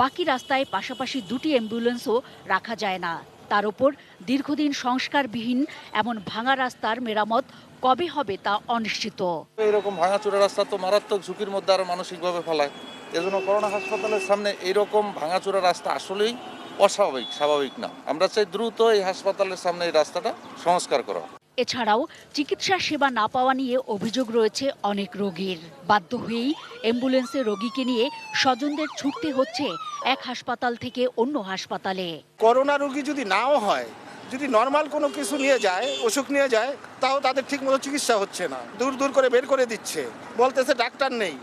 বাকি রাস্তায় পাশাপাশি দুটি অ্যাম্বুলেন্সও রাখা যায় না। তার উপর দীর্ঘদিন সংস্কারবিহীন এমন ভাঙা রাস্তার মেরামত কবে হবে তা অনিশ্চিত। এরকম ভাঙাচোরা রাস্তা তো মারাত্মক ঝুঁকির মধ্যে আরো মানসিকভাবে ফেলায়। এজন্য করোনা হাসপাতালের সামনে এইরকম ভাঙাচোরা রাস্তা আসলেই অস্বাভাবিক, স্বাভাবিক না। আমরা চাই দ্রুত এই হাসপাতালের সামনে এই রাস্তাটা সংস্কার করা। এছাড়াও চিকিৎসা সেবা না পাওয়া নিয়ে অভিযোগ রয়েছে অনেক রোগীর। বাধ্য হয়েই অ্যাম্বুলেন্সে রোগীকে নিয়ে স্বজনদের ছুটতে হচ্ছে এক হাসপাতাল থেকে অন্য হাসপাতালে। করোনা রোগী যদি নাও হয়, যদি নর্মাল কোনো কিছু নিয়ে যায়, অসুখ নিয়ে যায়, তাও তাদের ঠিকমতো চিকিৎসা হচ্ছে না। দূর দূর করে বের করে দিচ্ছে, বলতেছে ডাক্তার নেই।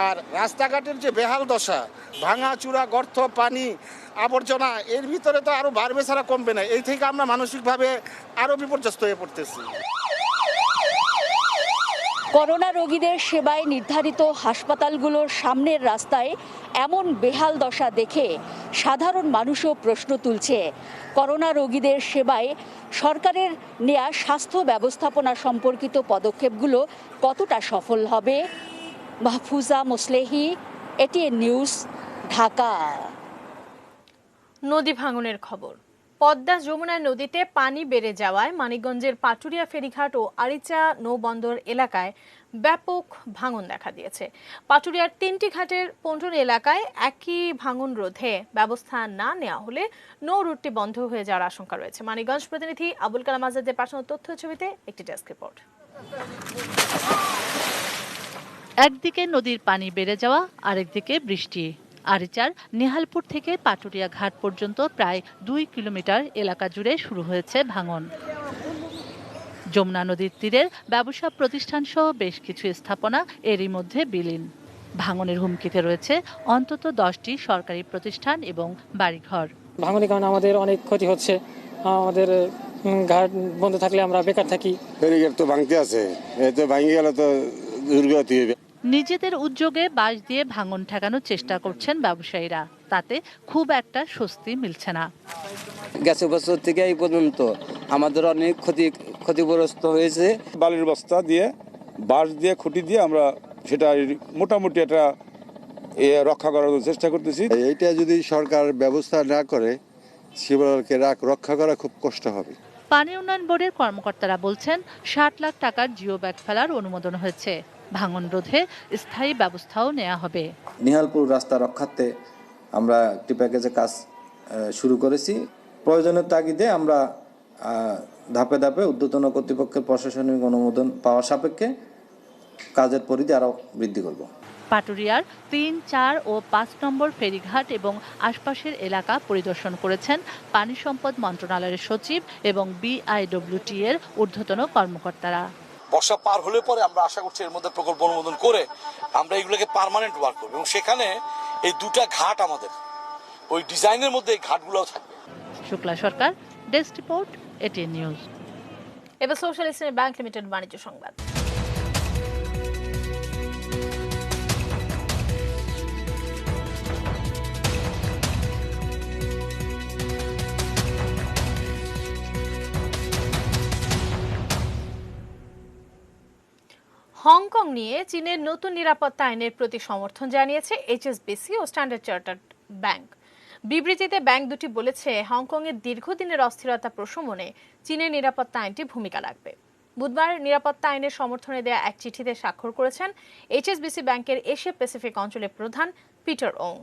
আর রাস্তাঘাটের যে বেহাল দশা, ভাঙা চূড়া, গর্ত, পানি, আবর্জনা, এর ভিতরে তো আরো বাড়বে ছাড়া কমবে না। এই থেকে আমরা মানসিকভাবে আরো বিপর্যস্ত হয়ে পড়তেছি। করোনা রোগীদের সেবায় নির্ধারিত হাসপাতালগুলোর সামনের রাস্তায় এমন বেহাল দশা দেখে সাধারণ মানুষও প্রশ্ন তুলছে, করোনা রোগীদের সেবায় সরকারের নেয়া স্বাস্থ্য ব্যবস্থাপনা সম্পর্কিত পদক্ষেপগুলো কতটা সফল হবে। Mahfuza Moslehi, ATN news, Dhaka. নদী ভাঙনের খবর। পদ্মা যমুনা নদীতে পানি বেড়ে যাওয়ায় মানিকগঞ্জের পাটুরিয়া ফেরিঘাট ও আরিচা নৌবন্দর এলাকায় ব্যাপক ভাঙন দেখা দিয়েছে। পাটুরিয়ার 3টি ঘাটের 15 এলাকায় একই ভাঙন রোধে ব্যবস্থা না নেওয়া হলে নৌ রুটটি বন্ধ হয়ে যাওয়ার আশঙ্কা রয়েছে। মানিকগঞ্জ প্রতিনিধি আবুল কালাম আজাদের পাঠানো তথ্য ছবিতে একটি ডেস্ক রিপোর্ট। একদিকে নদীর পানি বেড়ে যাওয়া, আরেকদিকে বৃষ্টি। আরিচার নেহালপুর থেকে পাটুরিয়া ঘাট পর্যন্ত প্রায় 2 কিলোমিটার এলাকা জুড়ে শুরু হয়েছে ভাঙন। যমুনা নদীর তীরের ব্যবসা প্রতিষ্ঠান সহ বেশ কিছু স্থাপনা এরই মধ্যে বিলীন। ভাঙনের হুমকিতে রয়েছে অন্তত 10টি সরকারি প্রতিষ্ঠান এবং বাড়িঘর। ভাঙনের কারণে আমাদের অনেক ক্ষতি হচ্ছে। আমাদের ঘাট বন্ধ থাকলে আমরা বেকার থাকি। ফেরিঘাট তো ভাঙতে আছে, এতে ভাঙে গেলে তো দুর্গতি হবে। নিজেদের উদ্যোগে বাঁশ দিয়ে ভাঙন ঠেকানোর চেষ্টা করছেন ব্যবসায়ীরা, তাতে খুব একটা স্বস্তি মিলছে না। গেছে বছর থেকে এই পর্যন্ত আমাদের অনেক ক্ষতিগ্রস্ত হয়েছে। বালির বস্তা দিয়ে, বাঁশ দিয়ে, খুঁটি দিয়ে আমরা সেটা মোটামুটি একটা রক্ষা করার চেষ্টা করতেছি। এইটা যদি সরকার ব্যবস্থা না করে শিবকে রক্ষা করা খুব কষ্ট হবে। পানি উন্নয়ন বোর্ডের কর্মকর্তারা বলছেন 60 লাখ টাকার জিও ব্যাগ ফেলার অনুমোদন হয়েছে। ভাঙন রোধে স্থায়ী ব্যবস্থাও নেওয়া হবে। নিহালপুর রাস্তা রক্ষার্থে আমরা একটি প্যাকেজে কাজ শুরু করেছি। প্রয়োজনের তাগিদে আমরা ধাপে ধাপে ঊর্ধ্বতন কর্তৃপক্ষের প্রশাসনিক অনুমোদন পাওয়া সাপেক্ষে কাজের পরিধি আরও বৃদ্ধি করব। পাটুরিয়ার 3, 4 ও 5 নম্বর ফেরিঘাট এবং আশপাশের এলাকা পরিদর্শন করেছেন পানি সম্পদ মন্ত্রণালয়ের সচিব এবং বিআইডব্লিউটি এর ঊর্ধ্বতন কর্মকর্তারা। বর্ষা পার হলে পরে আমরা আশা করছি এর মধ্যে প্রকল্প অনুমোদন করে আমরা এগুলোকে পার্মানেন্ট ওয়ার্ক করব এবং সেখানে এই 2টা ঘাট আমাদের ওই ডিজাইনের মধ্যে এই ঘাটগুলোও থাকবে। শুক্লা সরকার, ডেস্ক রিপোর্ট, এটিএন নিউজ। এবার সোশ্যাল ইসলামী ব্যাংক লিমিটেড বাণিজ্য সংবাদ। হংকং নিয়ে চীনের নতুন নিরাপত্তা আইনের প্রতি সমর্থন জানিয়েছে এইচএসবিসি ও স্ট্যান্ডার্ড চার্টার্ড ব্যাংক। বিবৃতিতে ব্যাংক দুটি বলেছে হংকংয়ের দীর্ঘদিনের অস্থিরতা প্রশমনে চীনের নিরাপত্তা আইনটি ভূমিকা রাখবে। বুধবার নিরাপত্তা আইনের সমর্থনে দেয়া এক চিঠিতে স্বাক্ষর করেছেন এইচএসবিসি ব্যাংকের এশিয়া প্যাসিফিক অঞ্চলের প্রধান পিটার ওং।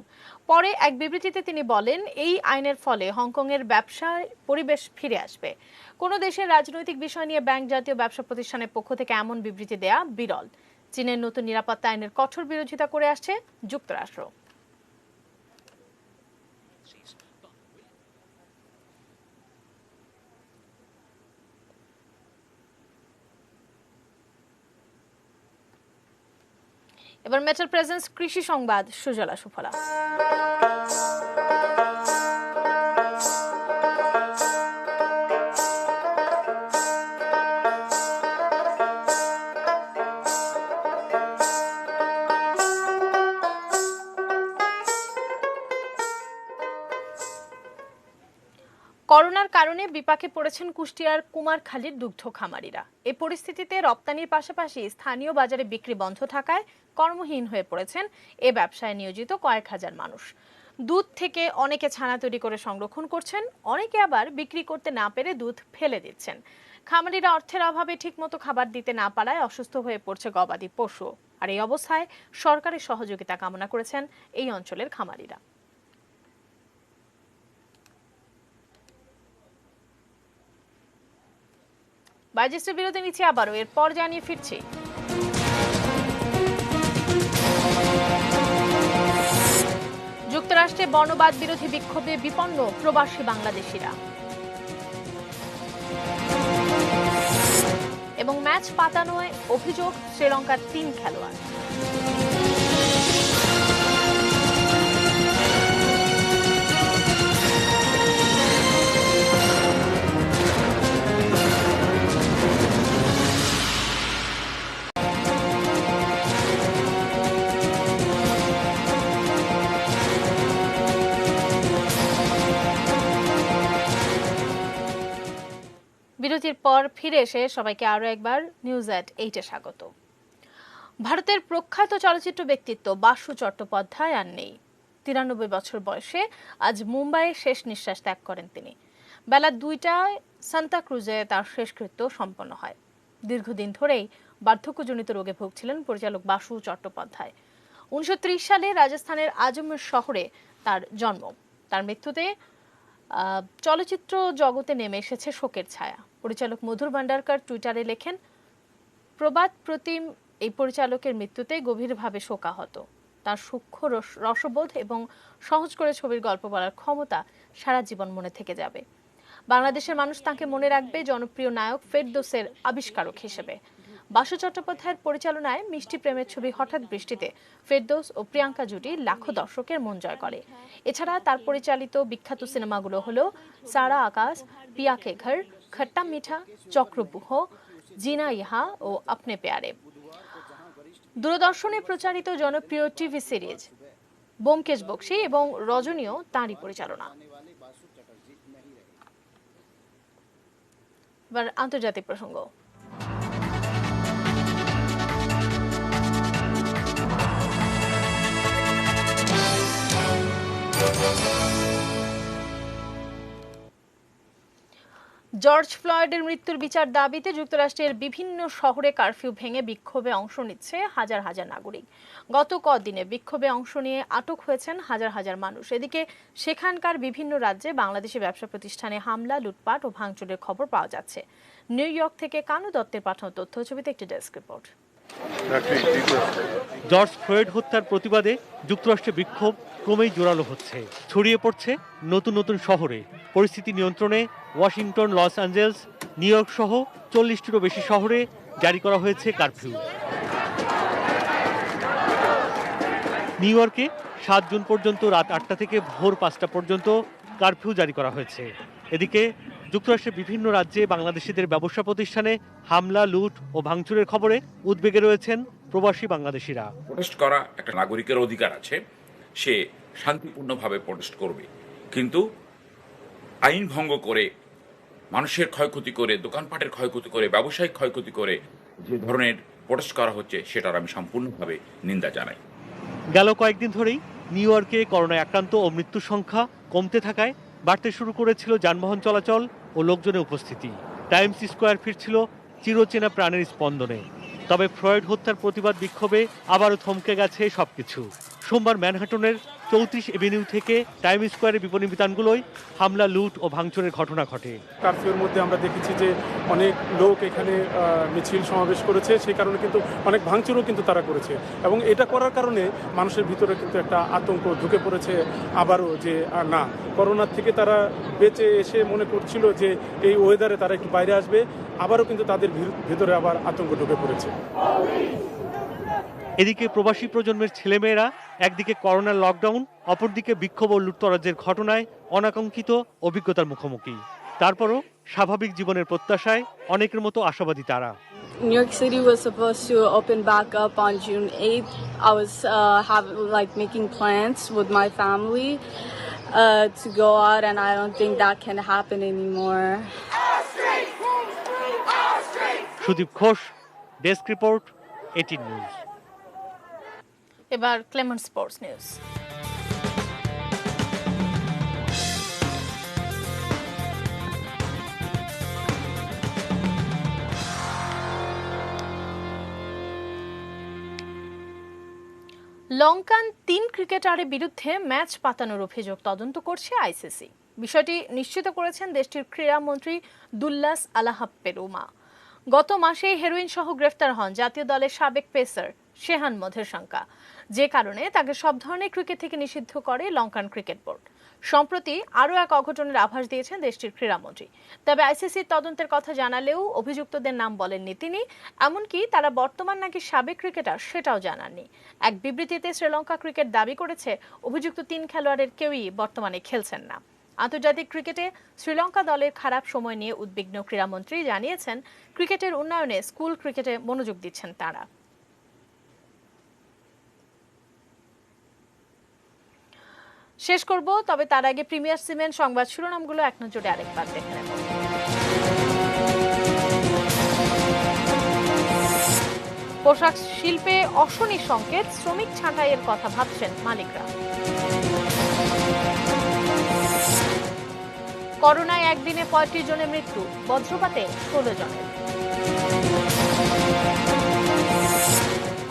পরে এক বিবৃতিতে তিনি বলেন, এই আইনের ফলে হংকংয়ের ব্যবসায় পরিবেশ ফিরে আসবে। কোনো দেশের রাজনৈতিক বিষয় নিয়ে ব্যাংক জাতীয় ব্যবসা প্রতিষ্ঠানের পক্ষ থেকে এমন বিবৃতি দেয়া বিরল। চীনের নতুন নিরাপত্তা আইনের কঠোর বিরোধিতা করে আসছে যুক্তরাষ্ট্র। এবার মেটাল প্রেজেন্স কৃষি সংবাদ সুজলা সুফলা। করোনার কারণে বিপাকে পড়েছেন কুষ্টিয়ার কুমারখালীর দুগ্ধ খামারিরা। এই পরিস্থিতিতে রপ্তানির পাশাপাশি স্থানীয় বাজারে বিক্রি বন্ধ থাকায় কর্মহীন হয়ে পড়েছেন এ ব্যবসায় নিয়োজিত কয়েক হাজার মানুষ। দুধ থেকে অনেকে ছানা তৈরি করে সংরক্ষণ করছেন, অনেকে আবার বিক্রি করতে না পেরে দুধ ফেলে দিচ্ছেন। খামারিরা অর্থের অভাবে ঠিকমতো খাবার দিতে না পারায় অসুস্থ হয়ে পড়ছে গবাদি পশু। আর এই অবস্থায় সরকারের সহযোগিতা কামনা করেছেন এই অঞ্চলের খামারিরা। বাজেটের বিরোধী নিচ্ছে আবারও, এরপর জানিয়ে ফিরছি। যুক্তরাষ্ট্রে বর্ণবাদ বিরোধী বিক্ষোভে বিপন্ন প্রবাসী বাংলাদেশিরা। এবং ম্যাচ পাতানোয় অভিযোগ শ্রীলঙ্কার 3 খেলোয়াড়। বিরতির পর ফিরে এসে সবাইকে আরো একবার নিউজ এট 8-এ স্বাগত। ভারতের প্রখ্যাত চলচ্চিত্র ব্যক্তিত্ব বাসু চট্টোপাধ্যায় আর নেই। 93 বছর বয়সে আজ মুম্বাইয়ে শেষ নিঃশ্বাস ত্যাগ করেন তিনি। বেলা 2টায় সান্তা ক্রুজে তার শেষকৃত্য সম্পন্ন হয়। দীর্ঘদিন ধরেই বার্ধক্যজনিত রোগে ভুগছিলেন পরিচালক বাসু চট্টোপাধ্যায়। 1930 সালে রাজস্থানের আজমের শহরে তার জন্ম। তার মৃত্যুতে চলচ্চিত্র জগতে নেমে এসেছে শোকের ছায়া। পরিচালক মধুর ভান্ডারকর টুইটারে লেখেন, প্রবাদ প্রতিম এই পরিচালকের মৃত্যুতে গভীরভাবে শোকাহত। তার সূক্ষ্ম রসবোধ এবং সহজ করে ছবির গল্প বলার ক্ষমতা সারা জীবন মনে থেকে যাবে। বাংলাদেশের মানুষ তাকে মনে রাখবে জনপ্রিয় নায়ক ফেরদৌসের আবিষ্কারক হিসেবে। বাসু চট্টোপাধ্যায়ের পরিচালনায় মিষ্টি প্রেমের ছবি হঠাৎ বৃষ্টিতে ফেরদৌস ও প্রিয়াঙ্কা জুটি লাখো দর্শকের মন জয় করে। এছাড়া তার পরিচালিত বিখ্যাত সিনেমাগুলো হলো সারা আকাশ, পিয়া কে ঘর, খট্টা মিঠা, চক্রব্যূহ, জিনা ইহা ও আপনে প্যারে। দূরদর্শনে প্রচারিত জনপ্রিয় টিভি সিরিজ ব্যোমকেশ বক্সী এবং রজনীও তাঁরই পরিচালনা। এবার আন্তর্জাতিক প্রসঙ্গ। জর্জ ফ্লয়েডের মৃত্যুর বিচার দাবিতে যুক্তরাষ্ট্রের বিভিন্ন শহরে কারফিউ ভেঙে বিক্ষোভে অংশ নিচ্ছে হাজার হাজার নাগরিক। গত কদিনে বিক্ষোভে অংশ নিয়ে আটক হয়েছেন হাজার হাজার মানুষ। এদিকে সেখানকার বিভিন্ন রাজ্যে বাংলাদেশি ব্যবসা প্রতিষ্ঠানে হামলা, লুটপাট ও ভাঙচুরের খবর পাওয়া যাচ্ছে। নিউ ইয়র্ক থেকে কানু দত্তের পাঠানো তথ্য ছবিতে একটি ডেস্ক রিপোর্ট। জর্জ ফ্লয়েড হত্যার প্রতিবাদে যুক্তরাষ্ট্রে বিক্ষোভ ক্রমেই জোরালো হচ্ছে, ছড়িয়ে পড়ছে নতুন নতুন শহরে। পরিস্থিতি নিয়ন্ত্রণে Washington, Los Angeles, New York সহ 40টিরও বেশি শহরে জারি করা হয়েছে কারফিউ। নিউ ইয়র্কে 7 জুন পর্যন্ত রাত 8টা থেকে ভোর 5টা পর্যন্ত কারফিউ জারি করা হয়েছে। এদিকে যুক্তরাষ্ট্রের বিভিন্ন রাজ্যে বাংলাদেশিদের ব্যবসা প্রতিষ্ঠানে হামলা, লুট ও ভাঙচুরের খবরে উদ্বেগে রয়েছেন প্রবাসী বাংলাদেশিরা। প্রোটেস্ট করা একটা নাগরিকের অধিকার আছে, সে শান্তিপূর্ণভাবে প্রোটেস্ট করবে, কিন্তু আইন ভঙ্গ করে, মানুষের ক্ষয়ক্ষতি করে, দোকানপাটের ক্ষয়ক্ষতি করে, ব্যবসায়িক ক্ষয়ক্ষতি করে যে ধরনের প্রোটেস্ট করা হচ্ছে সেটার আমি সম্পূর্ণভাবে নিন্দা জানাই। গেল কয়েকদিন ধরেই নিউ ইয়র্কে করোনায় আক্রান্ত ও মৃত্যুর সংখ্যা কমতে থাকায় বাড়তে শুরু করেছিল যানবাহন চলাচল ও লোকজনের উপস্থিতি। টাইমস স্কোয়ার ফিরছিল চিরচেনা প্রাণের স্পন্দনে। তবে ফ্লয়েড হত্যার প্রতিবাদ বিক্ষোভে আবারও থমকে গেছে সবকিছু। সোমবার ম্যানহাটনের 34 এভিনিউ থেকে টাইম স্কোয়ারের বিপণী বিতানগুলোয় হামলা, লুট ও ভাঙচুরের ঘটনা ঘটে। কারফিউর মধ্যে আমরা দেখেছি যে অনেক লোক এখানে মিছিল সমাবেশ করেছে, সেই কারণে কিন্তু অনেক ভাঙচুরও কিন্তু তারা করেছে, এবং এটা করার কারণে মানুষের ভিতরে কিন্তু একটা আতঙ্ক ঢুকে পড়েছে আবারও, যে না, করোনার থেকে তারা বেঁচে এসে মনে করছিল যে এই ওয়েদারে তারা একটু বাইরে আসবে, আবারও কিন্তু তাদের ভিতরে আবার আতঙ্ক ঢুকে পড়েছে। এদিকে প্রবাসী প্রজন্মের ছেলেমেয়েরা একদিকে করোনার লকডাউন, অপরদিকে বিক্ষোভ ও লুটতরাজের ঘটনায় অনাকাঙ্ক্ষিত অভিজ্ঞতার মুখোমুখি। তারপরও স্বাভাবিক জীবনের প্রত্যাশায় অনেকের মতো আশাবাদী তারা। New York City was supposed to open back up on June 8th. I was making plans with my family to go out, and I don't think that can happen anymore. Sudip Ghosh, desk report, 18 news. এবার Clement sports news. Lankan 3 ক্রিকেটারের বিরুদ্ধে match পাতানোর অভিযোগ তদন্ত করছে ICC. বিষয়টি নিশ্চিত করেছেন দেশটির ক্রীড়ামন্ত্রী দুল্লাস আলাহাপ্পেরুমা। গত মাসে হেরোইন সহ গ্রেফতার হন জাতীয় দলের সাবেক পেসার শেহান মধেরশঙ্কা, যে কারণে তাকে সব ধরনের ক্রিকেট থেকে নিষিদ্ধ করে লঙ্কান ক্রিকেট বোর্ড। সম্প্রতি আরও এক অঘটনের আভাস দিয়েছেন দেশটির ক্রীড়ামন্ত্রী। তবে আইসিসির তদন্তের কথা জানালেও অভিযুক্তদের নাম বলেননি তিনি, এমনকি তারা বর্তমান নাকি সাবেক ক্রিকেটার সেটাও জানাননি। এক বিবৃতিতে শ্রীলঙ্কা ক্রিকেট দাবি করেছে অভিযুক্ত 3 খেলোয়াড়ের কেউই বর্তমানে খেলছেন না। আন্তর্জাতিক ক্রিকেটে শ্রীলঙ্কা দলের খারাপ সময় নিয়ে উদ্বিগ্ন ক্রীড়ামন্ত্রী জানিয়েছেন ক্রিকেটের উন্নয়নে স্কুল ক্রিকেটে মনোযোগ দিচ্ছেন তারা। শেষ করব, তবে তার আগে প্রিমিয়ার সিমেন্ট সংবাদ শিরোনামগুলো এক নজরে আরেকবার দেখে নেব। পোশাক শিল্পে অশনি সংকেত, শ্রমিক ছাঁটাইয়ের কথা ভাবছেন মালিকরা। করোনায় একদিনে 35 জনের মৃত্যু, বজ্রপাতে 16 জনের।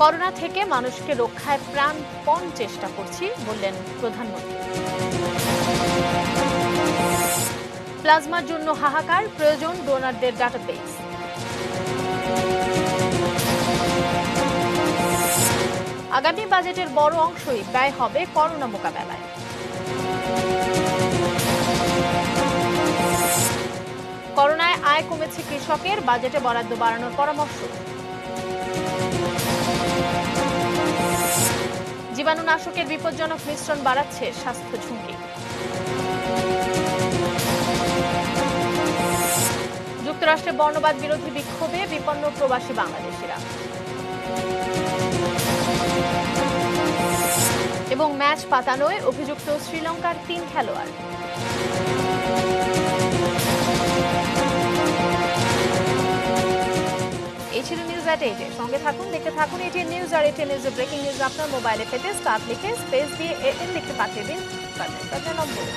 করোনা থেকে মানুষকে রক্ষায় প্রাণপণ চেষ্টা করছি বললেন প্রধানমন্ত্রী। প্লাজমার জন্য হাহাকার, প্রয়োজন ডোনারদের ডাটাবেস। আগামী বাজেটের বড় অংশই ব্যয় হবে করোনা মোকাবেলায়। করোনায় আয় কমেছে কৃষকের, বাজেটে বরাদ্দ বাড়ানোর পরামর্শ। জীবাণুনাশকের বিপজ্জনক মিশ্রণ বাড়াচ্ছে স্বাস্থ্য ঝুঁকি। যুক্তরাষ্ট্রে বর্ণবাদ বিরোধী বিক্ষোভে বিপন্ন প্রবাসী বাংলাদেশিরা। এবং ম্যাচ পাতানোয় অভিযুক্ত শ্রীলঙ্কার 3 খেলোয়াড়। এই ছিল নিউজ এট 8 এর সঙ্গে থাকুন, দেখতে থাকুন এটিএন নিউজ। আর এটিএন নিউজের ব্রেকিং নিউজ আপনার মোবাইলে পেতে স্টার্ট লিখে স্পেস দিয়ে এটিএন লিখে পাঠিয়ে দিন নম্বরে।